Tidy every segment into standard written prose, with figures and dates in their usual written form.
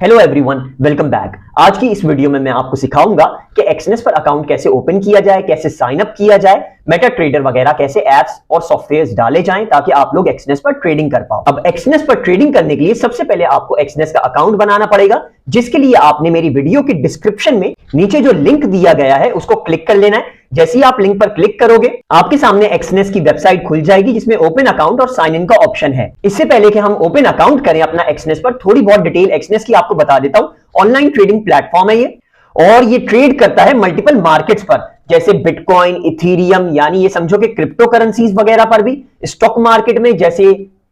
Hello everyone, welcome back. आज की इस वीडियो में मैं आपको सिखाऊंगा कि एक्सनेस पर अकाउंट कैसे ओपन किया जाए, कैसे साइन अप किया जाए, मेटा ट्रेडर वगैरह कैसे एप्स और सॉफ्टवेयर्स डाले जाएं ताकि आप लोग एक्सनेस पर ट्रेडिंग कर पाओ। अब एक्सनेस पर ट्रेडिंग करने के लिए सबसे पहले आपको एक्सनेस का अकाउंट बनाना पड़ेगा, जिसके लिए आपने मेरी वीडियो की डिस्क्रिप्शन में नीचे जो लिंक दिया गया है उसको क्लिक कर लेना है। जैसे ही आप लिंक पर क्लिक करोगे आपके सामने एक्सनेस की वेबसाइट खुल जाएगी जिसमें ओपन अकाउंट और साइन इन का ऑप्शन है। इससे पहले कि हम ओपन अकाउंट करें अपना एक्सनेस पर, थोड़ी बहुत डिटेल एक्सनेस की आपको बता देता हूं। ऑनलाइन ट्रेडिंग प्लेटफॉर्म है ये, और ये ट्रेड करता है मल्टीपल मार्केट्स पर, जैसे बिटकॉइन, इथेरियम, यानी ये समझो कि क्रिप्टो करेंसीज वगैरह पर भी। स्टॉक मार्केट में जैसे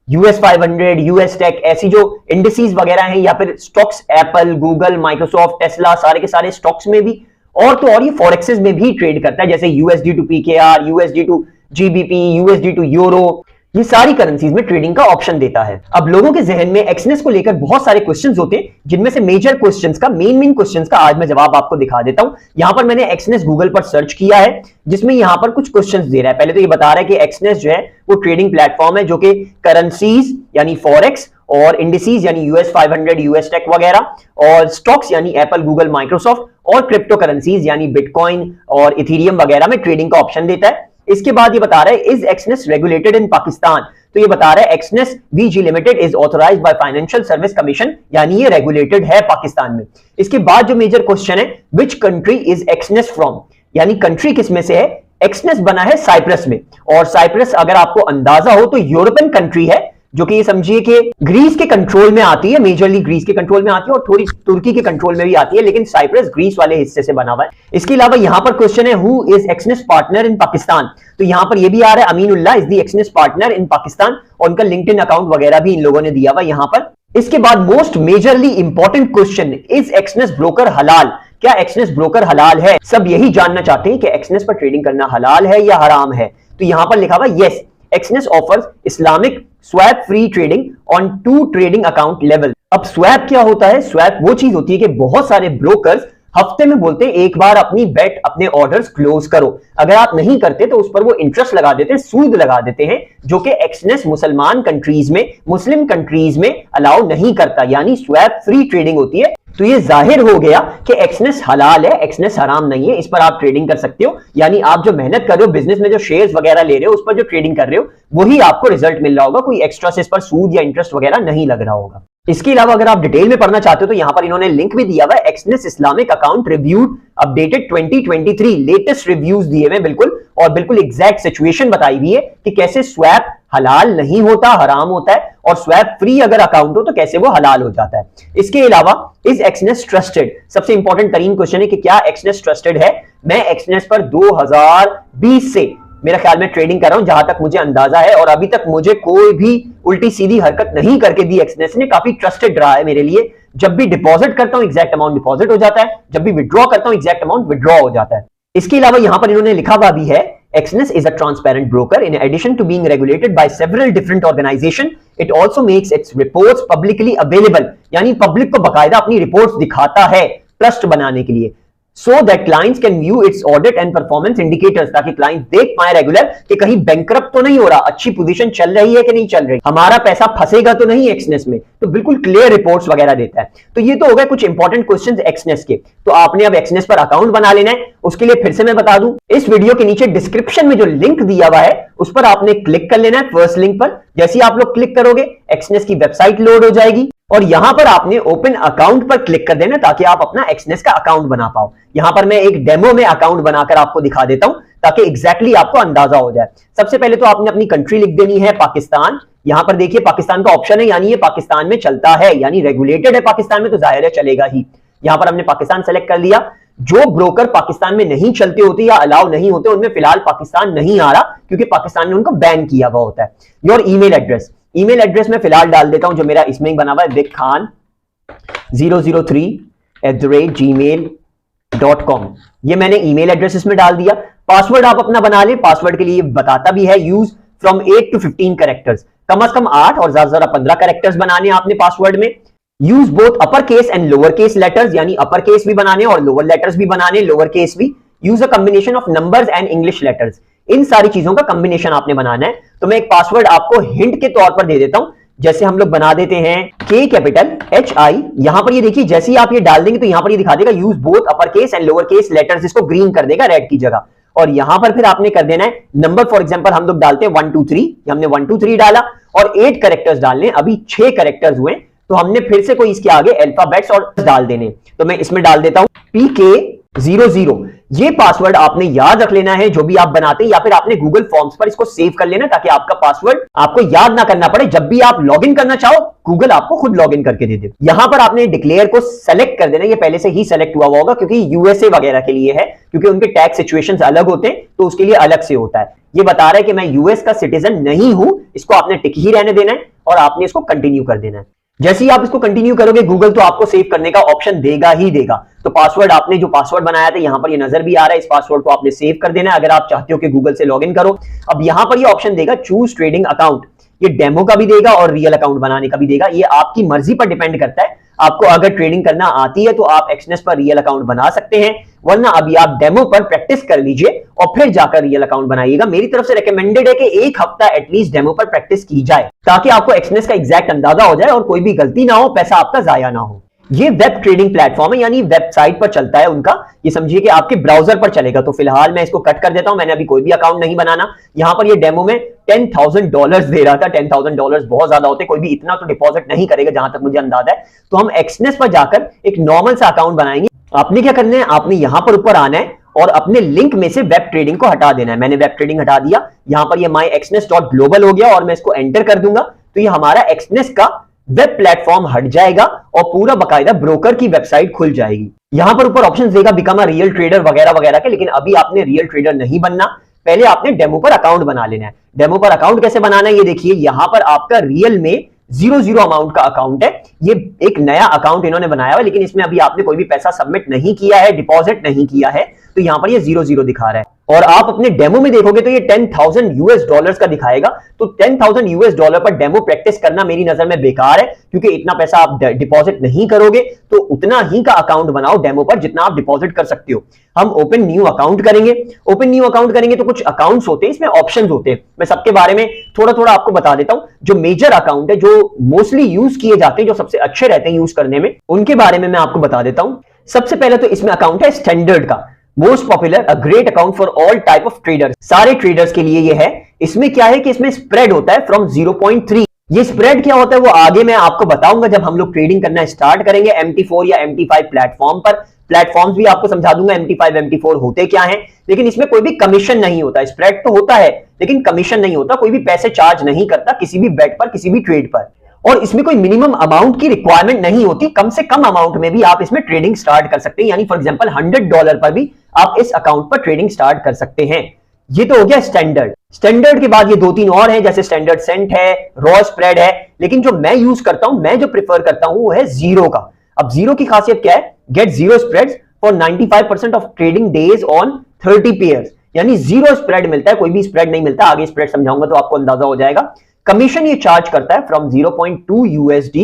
US 500, US टेक, ऐसी जो इंडिसेस वगैरह हैं, या फिर stocks Apple, Google, Microsoft, Tesla, सारे के सारे स्टॉक्स में भी। और तो और ये फॉरेक्सेस में भी ट्रेड करता है, जैसे USD to PKR, USD to GBP, USD to euro, ये सारी करेंसीज में ट्रेडिंग का ऑप्शन देता है। अब लोगों के जहन में एक्सनेस को लेकर बहुत सारे क्वेश्चंस होते हैं, जिनमें से मेजर क्वेश्चंस का मेन क्वेश्चंस का आज मैं जवाब आपको दिखा देता हूं। यहां पर मैंने एक्सनेस गूगल पर सर्च किया है, जिसमें यहां पर कुछ क्वेश्चंस दे रहा है। पहले तो ये बता रहा है कि एक्सनेस जो है वो ट्रेडिंग प्लेटफॉर्म है जो कि करेंसीज यानी फॉरेक्स और इंडिसेस यानी US 500, US टेक वगैरह, और स्टॉक्स यानी एप्पल, गूगल, माइक्रोसॉफ्ट, और क्रिप्टो करेंसीज यानी बिटकॉइन और इथेरियम वगैरह में ट्रेडिंग का ऑप्शन देता है। इसके बाद ये बता रहा है is Exness regulated in Pakistan, तो ये बता रहा है Exness VG limited is authorised by financial service commission, यानी ये रेगुलेटेड है पाकिस्तान में। इसके बाद जो मेजर क्वेश्चन है, which country is Exness from, यानी कंट्री किस में से है। एक्सनेस बना है साइप्रस में, और साइप्रस अगर आपको अंदाजा हो तो यूरोपियन कंट्री है, जो कि ये समझिए कि ग्रीस के कंट्रोल में आती है, मेजरली ग्रीस के कंट्रोल में आती है, और थोड़ी तुर्की के कंट्रोल में भी आती है, लेकिन साइप्रस ग्रीस वाले हिस्से से बना हुआ है। इसके अलावा यहां पर क्वेश्चन है who is Exness partner in Pakistan, तो यहां पर ये भी आ रहा है Aminullah is the Exness partner in Pakistan, और उनका लिंक्डइन अकाउंट वगैरह भी इन लोगों ने दिया हुआ यहां पर। इसके बाद most majorly important question, is Exness broker हलाल, क्या एक्सनेस ब्रोकर हलाल है। सब यही जानना चाहते हैं कि एक्सनेस पर ट्रेडिंग करना हलाल है या हराम है। तो यहां पर लिखा हुआ yes, Exness offers Islamic swap free trading on 2 trading account level. अब स्वैप क्या होता है? स्वैप वो चीज होती है कि बहुत सारे ब्रोकर्स हफ्ते में बोलते हैं एक बार अपनी बेट, अपने ऑर्डर्स क्लोज करो। अगर आप नहीं करते तो उस पर वो इंटरेस्ट लगा देते हैं, सूद लगा देते हैं, जो कि एक्सनेस मुसलमान कंट्रीज में, मुस्लिम कंट्रीज में अलाउ नहीं करता, यानी स्वैप फ्री ट्रेडिंग होती है। तो ये जाहिर हो गया कि एक्सनेस हलाल है, एक्सनेस हराम नहीं है, इस पर आप ट्रेडिंग कर सकते हो। यानी आप जो मेहनत कर रहे हो बिजनेस में, जो शेयर्स वगैरह ले रहे हो, उस पर जो ट्रेडिंग कर रहे हो वही आपको रिजल्ट मिल रहा होगा, कोई एक्स्ट्रा से इस पर सूद या इंटरेस्ट वगैरह नहीं लग रहा होगा। इसके अलावा अगर आप डिटेल में पढ़ना चाहते हो तो यहां पर इन्होंने लिंक भी दिया हुआ है, Exness Islamic account reviewed updated 2023, latest reviews दिए हुए बिल्कुल, और बिल्कुल एग्जैक्ट सिचुएशन बताई हुई है कि कैसे स्वैप हलाल नहीं होता, हराम होता है, और स्वैप फ्री अगर अकाउंट हो तो कैसे वो हलाल हो जाता है। इसके अलावा इज एक्सनेस ट्रस्टेड, सबसे इंपॉर्टेंट तरीन क्वेश्चन है कि क्या एक्सनेस ट्रस्टेड है। मैं एक्सनेस पर 2020 से मेरा ख्याल में ट्रेडिंग कर रहा हूं, जहां तक मुझे अंदाजा है, और अभी तक मुझे कोई भी उल्टी सीधी हरकत नहीं करके दी एक्सनेस ने। काफी ट्रस्टेड रहा है मेरे लिए। जब भी डिपॉजिट करता हूं एग्जैक्ट अमाउंट डिपॉजिट हो जाता है, जब भी विड्रॉ करता हूं एग्जैक्ट अमाउंट विड्रॉ हो जाता है। इसके अलावा यहां पर इन्होंने लिखा हुआ भी है, Exness is a transparent broker in addition to being regulated by several different organizations. It also makes its reports publicly available, यानी पब्लिक को बकायदा अपनी रिपोर्ट्स दिखाता है ट्रस्ट बनाने के लिए, so that clients can view its audit and performance indicators, ताकि क्लाइंट देख पाए रेगुलर कि कहीं बैंकरप्ट तो नहीं हो रहा, अच्छी पोजीशन चल रही है कि नहीं चल रही, हमारा पैसा फंसेगा तो नहीं एक्सनेस में। तो बिल्कुल क्लियर रिपोर्ट्स वगैरह देता है। तो ये तो हो गए कुछ इंपॉर्टेंट क्वेश्चंस एक्सनेस के। तो आपने अब एक्सनेस पर अकाउंट बना लेना है। उसके लिए फिर से मैं बता दूं, इस वीडियो के नीचे डिस्क्रिप्शन में जो लिंक दिया हुआ है उस पर आपने क्लिक कर लेना है, फर्स्ट लिंक पर। जैसे ही आप लोग क्लिक करोगे एक्सनेस की वेबसाइट लोड हो जाएगी, और यहां पर आपने ओपन अकाउंट पर क्लिक कर देना ताकि आप अपना एक्सनेस का अकाउंट बना पाओ। यहां पर मैं एक डेमो में अकाउंट बनाकर आपको दिखा देता हूं ताकि एग्जैक्टली आपको अंदाजा हो जाए। सबसे पहले तो आपने अपनी कंट्री लिख देनी है, पाकिस्तान। यहां पर देखिए पाकिस्तान का ऑप्शन है, यानी ये पाकिस्तान में चलता है, यानी रेगुलेटेड है पाकिस्तान में, तो जाहिर है चलेगा ही। यहां पर हमने पाकिस्तान सेलेक्ट कर लिया। जो ब्रोकर पाकिस्तान में नहीं चलते होते या अलाउ नहीं होते उनमें फिलहाल पाकिस्तान नहीं आ रहा, क्योंकि पाकिस्तान ने उनको बैन किया हुआ होता है। Your email address, email address में फिलहाल डाल देता हूं जो मेरा इसमें बना हुआ है, vikhan003@gmail.com। ये मैंने ईमेल एड्रेस इसमें डाल दिया। पासवर्ड आप अपना बना ले। पासवर्ड के लिए बताता भी है यूज फ्रॉम 8 to 15 कैरेक्टर्स, कम से कम 8 और ज्यादा 15 कैरेक्टर्स बनाने आपने पासवर्ड में। Use both upper case and lower case letters, यानी अपर केस भी बनाने और लोअर लेटर्स भी बनाने, लोअर केस भी। Use a combination of numbers and English letters, इन सारी चीजों का कॉम्बिनेशन आपने बनाना है। तो मैं एक पासवर्ड आपको हिंट के तौर पर दे देता हूं जैसे हम लोग बना देते हैं के कैपिटल HI। यहां पर ये देखिए जैसे ही आप ये डाल देंगे तो यहां पर ये दिखा देगा use both upper case and lower case letters, इसको ग्रीन कर देगा रेड की जगह। और यहां पर फिर आपने कर देना है नंबर, फॉर एग्जांपल हम लोग डालते हैं 1 2 3, हमने 1 2 3 डाला और 8 कैरेक्टर्स डालने, अभी 6 कैरेक्टर्स हुए तो हमने फिर से कोई इसके आगे अल्फाबेट्स और डाल देने। तो मैं इसमें डाल देता हूं PK00। ये पासवर्ड आपने याद रख लेना है जो भी आप बनाते हैं, या फिर आपने गूगल फॉर्म्स पर इसको सेव कर लेना ताकि आपका पासवर्ड आपको याद ना करना पड़े। जब भी आप लॉगिन करना चाहो गूगल आपको खुद लॉगिन करके दे दे। यहां पर आपने डिक्लेयर को सेलेक्ट कर देना, ये पहले से ही सेलेक्ट हुआ होगा क्योंकि यूएसए वगैरह के लिए है, क्योंकि उनके टैक्स सिचुएशंस अलग होते हैं तो उसके लिए अलग से होता है। ये बता रहा है कि मैं यूएस का सिटीजन नहीं हूं, इसको आपने टिक ही रहने देना है और आपने इसको कंटिन्यू कर देना है। जैसे ही आप इसको कंटिन्यू करोगे गूगल तो आपको सेव करने का ऑप्शन देगा ही देगा। तो पासवर्ड आपने जो पासवर्ड बनाया था यहां पर ये नजर भी आ रहा है, इस पासवर्ड को आपने सेव कर देना है अगर आप चाहते हो कि गूगल से लॉगिन करो। अब यहां पर ये ऑप्शन देगा चूज ट्रेडिंग अकाउंट, ये डेमो का भी देगा और रियल अकाउंट बनाने का भी देगा। ये आपकी मर्जी पर डिपेंड करता है, आपको अगर ट्रेडिंग करना आती है तो आप एक्सनेस पर रियल अकाउंट बना सकते हैं, वरना अभी आप डेमो पर प्रैक्टिस कर लीजिए और फिर जाकर रियल अकाउंट बनाइएगा। मेरी तरफ से रिकमेंडेड है कि एक हफ्ता एटलीस्ट डेमो पर प्रैक्टिस की जाए ताकि आपको एक्सनेस का एग्जैक्ट अंदाजा हो जाए और कोई भी गलती ना हो, पैसा आपका जाया ना हो। ये वेब ट्रेडिंग प्लेटफॉर्म है, यानी वेबसाइट पर चलता है उनका, ये समझिए कि आपके ब्राउजर पर चलेगा। तो फिलहाल मैं इसको कट कर देता हूं, मैंने अभी कोई भी अकाउंट नहीं बनाना। यहां पर ये डेमो में $10,000 दे रहा था। $10,000 बहुत ज्यादा होते, कोई भी इतना तो डिपॉजिट नहीं करेगा जहां तक मुझे अंदाजा है। तो हम एक्सनेस पर जाकर एक नॉर्मल सा अकाउंट बनाएंगे। आपने क्या करना है, आपने यहां पर ऊपर आना है और अपने लिंक में से वेब ट्रेडिंग को हटा देना है। मैंने वेब ट्रेडिंग हटा दिया, यहां पर ये myexness.global हो गया और मैं इसको एंटर कर दूंगा तो ये हमारा एक्सनेस का वेब प्लेटफॉर्म हट जाएगा और पूरा बकायदा ब्रोकर की वेबसाइट खुल जाएगी। यहां पर ऊपर ऑप्शंस देगा बिकम अ रियल ट्रेडर वगैरह वगैरह के, लेकिन अभी आपने रियल ट्रेडर नहीं बनना, पहले आपने डेमो पर अकाउंट बना लेना है। डेमो पर अकाउंट कैसे बनाना है ये देखिए, यहां पर आपका रियल में 0 अमाउंट का अकाउंट है। ये एक नया अकाउंट इन्होंने बनाया हुआ, लेकिन इसमें अभी आपने कोई भी पैसा सबमिट नहीं किया है, डिपॉजिट नहीं किया है, तो यहां पर ये 0 दिखा रहा है। और आप अपने डेमो में देखोगे तो ये $10,000 का दिखाएगा। तो $10,000 पर डेमो प्रैक्टिस करना मेरी नजर में बेकार है, क्योंकि इतना पैसा आप डिपॉजिट नहीं करोगे। तो उतना ही का अकाउंट बनाओ डेमो पर जितना आप डिपॉजिट कर सकते हो। हम ओपन न्यू अकाउंट करेंगे। ओपन न्यू अकाउंट करेंगे तो कुछ अकाउंट्स होते हैं, इसमें ऑप्शंस होते हैं। मैं सबके बारे में थोड़ा थोड़ा आपको बता देता हूं। जो मेजर अकाउंट है, जो मोस्टली यूज किए जाते हैं, जो सबसे अच्छे रहते हैं यूज करने में, उनके बारे में मैं आपको बता देता हूं। सबसे पहले तो इसमें अकाउंट है स्टैंडर्ड का, most popular, a great account for all type of traders. सारे ट्रेडर्स के लिए ये है। इसमें क्या है कि इसमें स्प्रेड होता है फ्रॉम 0.3। ये स्प्रेड क्या होता है वो आगे मैं आपको बताऊंगा जब हम लोग ट्रेडिंग करना स्टार्ट करेंगे MT4 या MT5 प्लेटफॉर्म पर। प्लेटफॉर्म्स भी आपको समझा दूंगा MT5 MT4 होते क्या हैं, लेकिन इसमें कोई भी कमीशन नहीं होता। स्प्रेड तो होता है लेकिन कमीशन नहीं होता, कोई भी पैसे चार्ज नहीं करता किसी भी बेट पर, किसी भी ट्रेड पर। और इसमें कोई मिनिमम अमाउंट की रिक्वायरमेंट नहीं होती, कम से कम अमाउंट में भी आप इसमें ट्रेडिंग स्टार्ट कर सकते हैं। यानी फॉर एग्जांपल $100 पर भी आप इस अकाउंट पर ट्रेडिंग स्टार्ट कर सकते हैं। ये तो हो गया स्टैंडर्ड। स्टैंडर्ड के बाद ये 2-3 और हैं, जैसे स्टैंडर्ड सेंट है, रॉ स्प्रेड है, लेकिन जो मैं यूज करता हूं, मैं जो प्रेफर करता हूं वो है जीरो का। अब जीरो की खासियत क्या है, get zero spreads for 95% of trading days on 30 pairs. यानी जीरो स्प्रेड मिलता है, कोई भी स्प्रेड नहीं मिलता। आगे स्प्रेड समझाऊंगा तो आपको अंदाजा हो जाएगा। कमीशन ये चार्ज करता है फ्रॉम 0.2 USD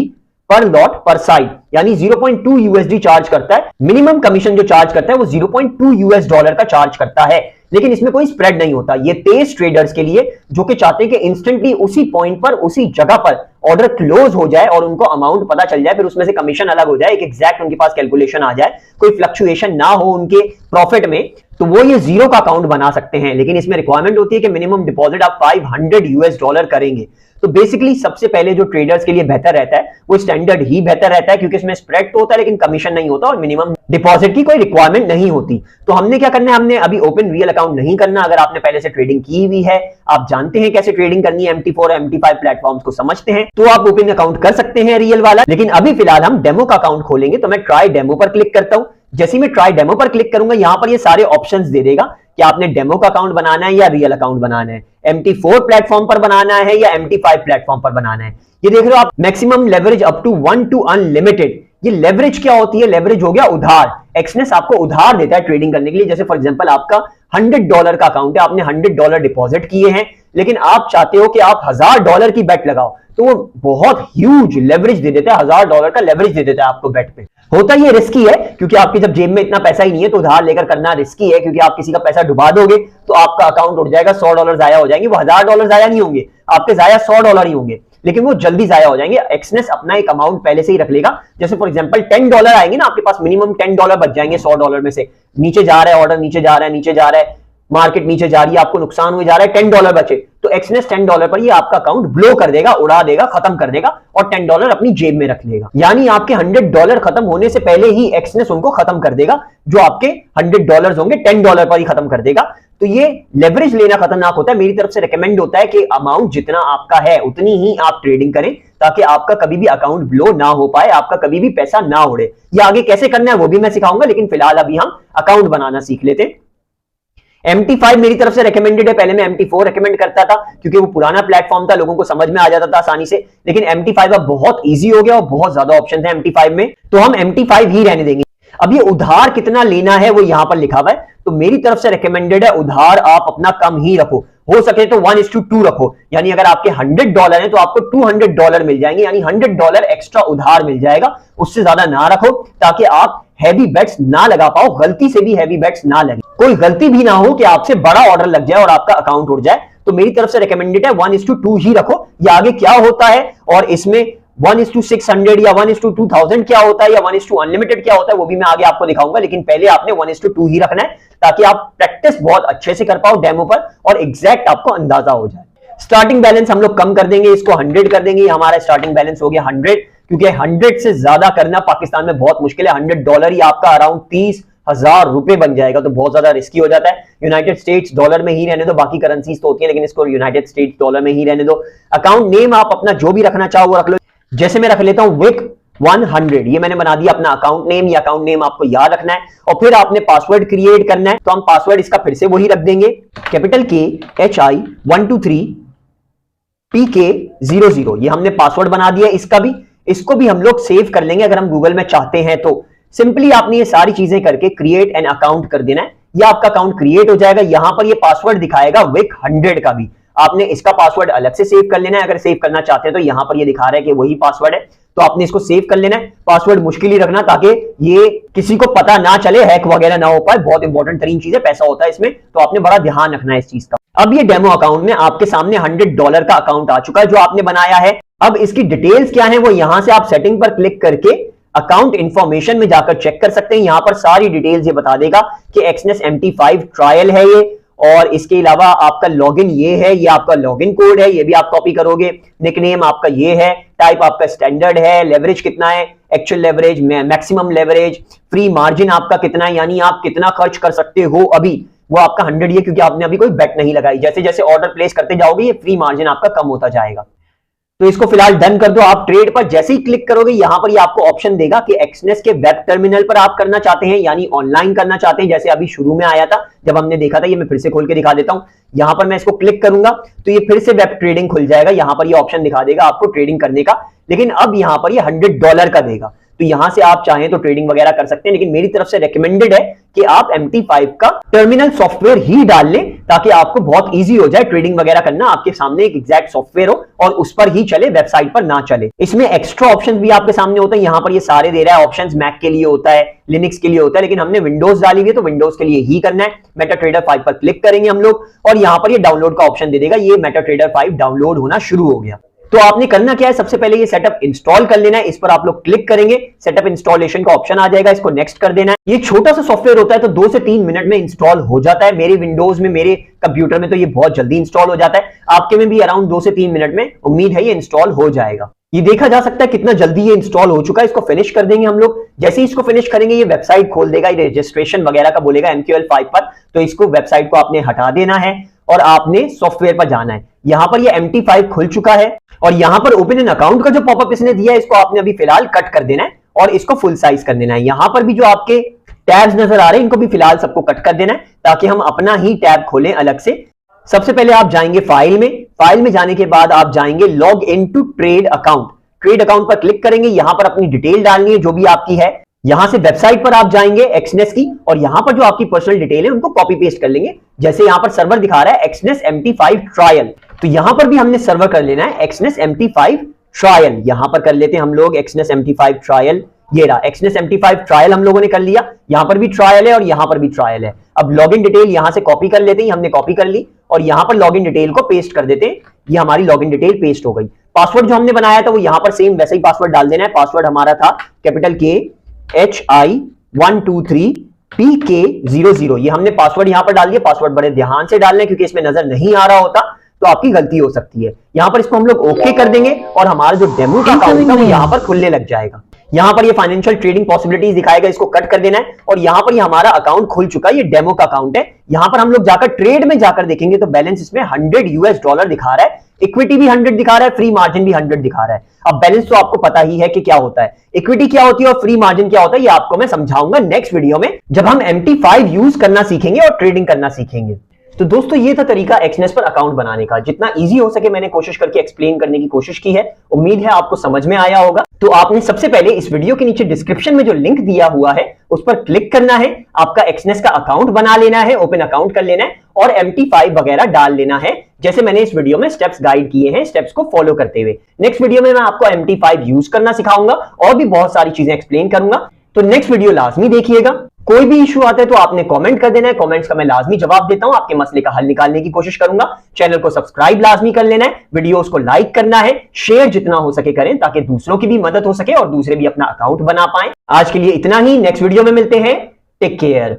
पर लॉट पर साइड, यानी 0.2 USD चार्ज करता है। मिनिमम कमीशन जो चार्ज करता है वो $0.2 का चार्ज करता है, लेकिन इसमें कोई स्प्रेड नहीं होता। ये तेज ट्रेडर्स के लिए जो कि चाहते हैं कि इंस्टेंटली उसी पॉइंट पर, उसी जगह पर ऑर्डर क्लोज हो जाए और उनको अमाउंट पता चल जाए, फिर उसमें से कमीशन अलग हो जाए, एक एग्जैक्ट उनके पास कैलकुलेशन आ जाए, कोई फ्लक्चुएशन ना हो उनके प्रॉफिट में, तो वो ये जीरो का अकाउंट बना सकते हैं। लेकिन इसमें रिक्वायरमेंट होती है कि मिनिमम डिपॉजिट आप $500 करेंगे। तो बेसिकली सबसे पहले जो ट्रेडर्स के लिए बेहतर रहता है वो स्टैंडर्ड ही बेहतर रहता है, क्योंकि इसमें स्प्रेड तो होता है लेकिन कमीशन नहीं होता और मिनिमम डिपॉजिट की कोई रिक्वायरमेंट नहीं होती। तो हमने क्या करना है, हमने अभी ओपन रियल अकाउंट नहीं करना। अगर आपने पहले से ट्रेडिंग की हुई है, आप जानते हैं कैसे ट्रेडिंग करनी है, MT4 और MT5 प्लेटफॉर्म्स को समझते हैं, तो आप ओपन अकाउंट कर सकते हैं रियल वाला। लेकिन अभी फिलहाल हम डेमो का अकाउंट खोलेंगे। तो मैं ट्राई डेमो पर क्लिक करता हूं। जैसे मैं ट्राई डेमो पर क्लिक करूंगा, यहां पर ये सारे ऑप्शंस दे देगा कि आपने डेमो का अकाउंट बनाना है या रियल अकाउंट बनाना है, MT4 प्लेटफॉर्म पर बनाना है या MT5 प्लेटफॉर्म पर बनाना है। ये देख रहे हो आप, maximum leverage up to 1 to unlimited. ये लेवरेज क्या होती है, लेवरेज हो गया उधार। एक्सनेस आपको उधार देता है ट्रेडिंग करने के लिए। जैसे फॉर एग्जांपल आपका $100 का अकाउंट है, आपने $100 डिपॉजिट किए हैं, लेकिन आप चाहते हो कि आप $1000 की बेट लगाओ, तो वो बहुत ह्यूज लेवरेज दे देता है, $1000 का लेवरेज दे देता है आपको बेट पे। होता ये रिस्की है, क्योंकि आपकी जब जेब में इतना पैसा ही नहीं है तो उधार लेकर करना रिस्की है, क्योंकि आप किसी का पैसा डुबा दोगे तो आपका अकाउंट उड़ जाएगा, $100 जाया हो जाएंगे। वो $1000 जाया नहीं होंगे, आपके जाया $100 ही होंगे। लेकिन वो जल्दी जाया हो जाएंगे। एक्सनेस अपना एक अमाउंट पहले से ही रख लेगा। जैसे फॉर एग्जांपल $10 आएंगे ना आपके पास, मिनिमम $10 बच जाएंगे $100 में से। नीचे जा रहा है ऑर्डर, नीचे जा रहा है, नीचे जा रहा है, मार्केट नीचे जा रही है, आपको नुकसान हुए जा रहा है, $10 बचे, तो एक्सनेस $10 पर ये आपका अकाउंट ब्लो कर देगा, उड़ा देगा, खत्म कर देगा और $10 अपनी जेब में रख लेगा। यानी आपके $100 खत्म होने से पहले ही एक्सनेस उनको खत्म कर देगा। जो आपके $100 होंगे $10 पर ही खत्म कर देगा। तो ये लेवरेज लेना खतरनाक होता है। मेरी तरफ से रेकमेंड होता है कि अमाउंट जितना आपका है उतनी ही आप ट्रेडिंग करें, ताकि आपका कभी भी अकाउंट ब्लो ना हो पाए, आपका कभी भी पैसा ना उड़े। ये आगे कैसे करना है वो भी मैं सिखाऊंगा, लेकिन फिलहाल अभी हम अकाउंट बनाना सीख लेते हैं। MT5 मेरी तरफ से रेकमेंडेड है। पहले मैं MT4 रेकमेंड करता था क्योंकि वो पुराना प्लेटफॉर्म था, लोगों को समझ में आ जाता था आसानी से, लेकिन MT5 अब बहुत इजी हो गया और बहुत ज्यादा ऑप्शन है MT5 में, तो हम MT5 ही रहने देंगे। अब ये उधार कितना लेना है वो यहां पर लिखा हुआ है, तो मेरी तरफ से रेकमेंडेड है उधार आप अपना कम ही रखो, हो सके तो 1:2 रखो। यानी अगर आपके $100 है तो आपको $200 मिल जाएंगे, यानी $100 एक्स्ट्रा उधार मिल जाएगा। उससे ज्यादा ना रखो ताकि आप हैवी बेट्स ना लगा पाओ, गलती से भी हैवी बेट्स ना लगे, कोई गलती भी ना हो कि आपसे बड़ा ऑर्डर लग जाए और आपका अकाउंट उड़ जाए। तो मेरी तरफ से रेकमेंडेड है 1:2 ही रखो। ये आगे क्या होता है और इसमें 1:600 या 1:2000 क्या होता है या 1:अनलिमिटेड क्या होता है वो भी मैं आगे आपको दिखाऊंगा, लेकिन पहले आपने 1:2 ही रखना है ताकि आप प्रैक्टिस बहुत अच्छे से कर पाओ डेमो पर और एग्जैक्ट आपको अंदाजा हो जाए। स्टार्टिंग बैलेंस हम लोग कम कर देंगे, इसको 100 कर देंगे। हमारा स्टार्टिंग बैलेंस हो गया 100, क्योंकि 100 से ज्यादा करना पाकिस्तान में बहुत मुश्किल है। $100 ही आपका अराउंड 30,000 रुपए बन जाएगा, तो बहुत ज्यादा रिस्की हो जाता है। यूनाइटेड स्टेट्स डॉलर में ही रहने दो, बाकी करेंसीज तो होती है लेकिन इसको यूनाइटेड स्टेट्स डॉलर में ही रहने दो। अकाउंट नेम आप अपना जो भी रखना चाहो वो रख लो। जैसे मैं रख लेता हूं WIC 100, ये मैंने बना दिया अपना अकाउंट नेम। ये अकाउंट नेम आपको याद रखना है और फिर आपने पासवर्ड क्रिएट करना है। तो हम पासवर्ड इसका फिर से वही रख देंगे, कैपिटल KHI 123 PK00। ये हमने पासवर्ड बना दिया इसको भी हम लोग सेव कर लेंगे अगर हम गूगल में चाहते हैं तो। सिंपली आपने ये सारी चीजें करके क्रिएट एन अकाउंट कर देना है, या आपका अकाउंट क्रिएट हो जाएगा। यहां पर ये पासवर्ड दिखाएगा WIC 100 का भी, आपने इसका पासवर्ड अलग से सेव कर लेना है। अगर सेव करना चाहते हैं तो यहां पर ये दिखा रहा है कि वही पासवर्ड है, तो आपने इसको सेव कर लेना है। पासवर्ड मुश्किल ही रखना ताकि ये किसी को पता ना चले, हैक वगैरह ना हो पाए। बहुत इंपॉर्टेंट तरीन चीज है, पैसा होता है इसमें, तो आपने बड़ा ध्यान रखना है इस चीज का। अब ये डेमो अकाउंट में आपके सामने $100 का अकाउंट आ चुका है जो आपने बनाया है। अब इसकी डिटेल्स क्या है वो यहां से आप सेटिंग पर क्लिक करके अकाउंट इंफॉर्मेशन में जाकर चेक कर सकते हैं। यहां पर सारी डिटेल्स ये बता देगा कि एक्सनेस MT5 ट्रायल है ये, और इसके अलावा आपका लॉगिन ये है, ये आपका लॉगिन कोड है, ये भी आप कॉपी करोगे। निकनेम आपका ये है, टाइप आपका स्टैंडर्ड है, लेवरेज कितना है, actual leverage, maximum leverage, free margin आपका कितना है, यानी आप कितना खर्च कर सकते हो अभी, वो आपका 100 ही है क्योंकि आपने अभी कोई बेट नहीं लगाई। जैसे जैसे ऑर्डर प्लेस करते जाओगे ये फ्री मार्जिन आपका कम होता जाएगा। तो इसको फिलहाल डन कर दो। आप ट्रेड पर जैसे ही क्लिक करोगे यहां पर ये आपको ऑप्शन देगा कि एक्सनेस के वेब टर्मिनल पर आप करना चाहते हैं यानी ऑनलाइन करना चाहते हैं, जैसे अभी शुरू में आया था जब हमने देखा था। ये मैं फिर से खोल के दिखा देता हूं। यहां पर मैं इसको क्लिक करूंगा तो ये फिर से वेब ट्रेडिंग खुल जाएगा। यहां पर ये ऑप्शन दिखा देगा आपको ट्रेडिंग करने का, लेकिन अब यहां पर ये $100 का देगा। तो यहां से आप चाहें तो ट्रेडिंग वगैरह कर सकते हैं, लेकिन मेरी तरफ से रेकमेंडेड है कि आप MT5 का टर्मिनल सॉफ्टवेयर ही डाल लें ताकि आपको बहुत इजी हो जाए ट्रेडिंग वगैरह करना। आपके सामने एक एग्जैक्ट सॉफ्टवेयर हो और उस पर ही चले, वेबसाइट पर ना चले। इसमें एक्स्ट्रा ऑप्शंस भी आपके सामने होते हैं। यहां पर ये सारे दे रहा है ऑप्शंस, मैक के लिए होता है, लिनक्स के लिए होता है, लेकिन हमने विंडोज डाली हुई है तो विंडोज के लिए ही करना है। मेटाट्रेडर 5 पर क्लिक करेंगे हम लोग और यहां पर ये डाउनलोड का ऑप्शन दे देगा। ये मेटाट्रेडर 5 डाउनलोड होना शुरू हो गया। तो आपने करना क्या है, सबसे पहले ये सेटअप इंस्टॉल कर लेना है। इस पर आप लोग क्लिक करेंगे, सेटअप इंस्टॉलेशन का ऑप्शन आ जाएगा, इसको नेक्स्ट कर देना है। ये छोटा सा सॉफ्टवेयर होता है तो 2 से 3 मिनट में इंस्टॉल हो जाता है। मेरे विंडोज में, मेरे कंप्यूटर में तो ये बहुत जल्दी इंस्टॉल हो जाता है। आपके में भी अराउंड 2 से 3 मिनट में उम्मीद है ये इंस्टॉल हो जाएगा। ये देखा जा सकता है कितना जल्दी ये इंस्टॉल हो चुका है। इसको फिनिश कर देंगे हम लोग। जैसे ही इसको फिनिश करेंगे ये वेबसाइट खोल देगा, ये रजिस्ट्रेशन वगैरह का बोलेगा MQL 5 पर, तो इसको वेबसाइट को आपने हटा देना है और आपने सॉफ्टवेयर पर जाना है। यहां पर ये MT5 खुल चुका है और यहां पर ओपन एन अकाउंट का जो पॉपअप इसने दिया है इसको आपने अभी फिलहाल कट कर देना है और इसको फुल साइज कर देना है। यहां पर भी जो आपके टैब्स नजर आ रहे हैं इनको भी फिलहाल सबको कट कर देना है ताकि हम अपना ही टैब खोलें अलग से। सबसे पहले आप जाएंगे फाइल में जाने के बाद आप जाएंगे log in to trade account. Trade account पर क्लिक करेंगे, यहां पर अपनी डिटेल डालनी है जो भी आपकी है। यहां से वेबसाइट पर आप जाएंगे एक्सनेस की और यहां पर जो आपकी पर्सनल डिटेल है उनको कॉपी पेस्ट कर लेंगे। जैसे यहां पर सर्वर दिखा रहा है एक्सनेस MT5 ट्रायल, तो यहां पर भी हमने सर्वर कर लेना है एक्सनेस MT5 ट्रायल। यहां पर कर लेते हैं हम लोग एक्सनेस MT5 ट्रायल। ये रहा एक्सनेस MT5 ट्रायल हम लोगों ने कर लिया, यहां पर भी ट्रायल है और यहां पर भी ट्रायल है। अब लॉगिन डिटेल यहां से कॉपी कर लेते हैं, हमने कॉपी कर ली और यहां पर लॉगिन डिटेल को पेस्ट कर देते हैं। ये हमारी लॉगिन डिटेल पेस्ट हो गई। पासवर्ड जो हमने बनाया था वो यहां पर सेम वैसे ही पासवर्ड डाल देना है। पासवर्ड हमारा था कैपिटल KHI1233PK00। ये हमने पासवर्ड यहां पर डाल दिया। पासवर्ड बड़े ध्यान से डालना है क्योंकि इसमें नजर नहीं आ रहा होता तो आपकी गलती हो सकती है। यहां पर इसको हम लोग ओके कर देंगे और हमारा जो डेमो का अकाउंट था वो यहां पर खुलने लग जाएगा। यहां पर ये फाइनेंशियल ट्रेडिंग पॉसिबिलिटीज दिखाएगा, इसको कट कर देना है और यहां पर ये हमारा अकाउंट खुल चुका है। ये डेमो का अकाउंट है। यहां पर हम लोग जाकर ट्रेड में जाकर देखेंगे तो बैलेंस इसमें $100 दिखा रहा है, इक्विटी भी 100 दिखा रहा है, फ्री मार्जिन भी 100 दिखा रहा है। अब बैलेंस तो आपको पता ही है कि क्या होता है, इक्विटी क्या होती है और फ्री मार्जिन क्या होता है, ये आपको मैं समझाऊंगा नेक्स्ट वीडियो में जब हम MT5 यूज करना सीखेंगे और ट्रेडिंग करना सीखेंगे। तो दोस्तों ये था तरीका एक्सनेस पर अकाउंट बनाने का। जितना इजी हो सके मैंने कोशिश करके एक्सप्लेन करने की कोशिश की है। उम्मीद है आपको समझ में आया होगा। तो आपने सबसे पहले इस वीडियो के नीचे डिस्क्रिप्शन में जो लिंक दिया हुआ है उस पर क्लिक करना है, आपका एक्सनेस का अकाउंट बना लेना है, ओपन अकाउंट कर लेना है और MT5 वगैरह डाल लेना है जैसे मैंने इस वीडियो में स्टेप्स गाइड किए हैं, स्टेप्स को फॉलो करते हुए। नेक्स्ट वीडियो में मैं आपको MT5 यूज करना सिखाऊंगा और भी बहुत सारी चीजें एक्सप्लेन करूंगा, तो नेक्स्ट वीडियो लाजमी देखिएगा। कोई भी इशू आता है तो आपने कमेंट कर देना है, कमेंट्स का मैं लाजमी जवाब देता हूं, आपके मसले का हल निकालने की कोशिश करूंगा। चैनल को सब्सक्राइब लाजमी कर लेना है, वीडियोस को लाइक करना है, शेयर जितना हो सके करें ताकि दूसरों की भी मदद हो सके और दूसरे भी अपना अकाउंट बना पाएं। आज के लिए इतना ही, नेक्स्ट वीडियो में मिलते हैं, टेक केयर।